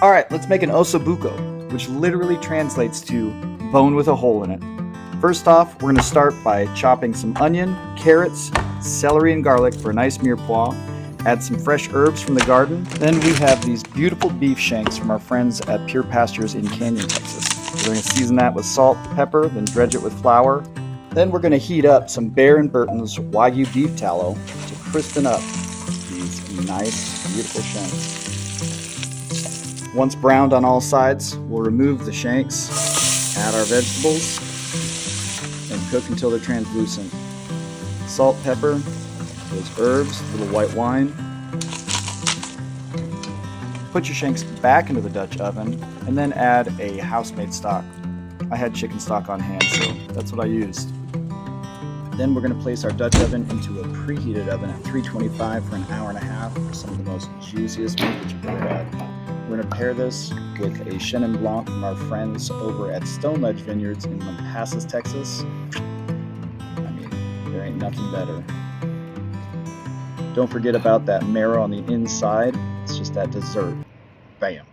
All right, let's make an Osso Buco, which literally translates to bone with a hole in it. First off, we're going to start by chopping some onion, carrots, celery, and garlic for a nice mirepoix. Add some fresh herbs from the garden. Then we have these beautiful beef shanks from our friends at Pure Pastures in Canyon, Texas. We're going to season that with salt, pepper, then dredge it with flour. Then we're going to heat up some Bear & Burton's Wagyu beef tallow to crispen up these nice, beautiful shanks. Once browned on all sides, we'll remove the shanks, add our vegetables, and cook until they're translucent. Salt, pepper, those herbs, a little white wine. Put your shanks back into the Dutch oven and then add a house-made stock. I had chicken stock on hand, so that's what I used. Then we're going to place our Dutch oven into a preheated oven at 325 for an hour and a half for some of the most juiciest meat that you've ever had. We're going to pair this with a Chenin Blanc from our friends over at Stone Ledge Vineyards in Lampasas, Texas. I mean, there ain't nothing better. Don't forget about that marrow on the inside. It's just that dessert. Bam.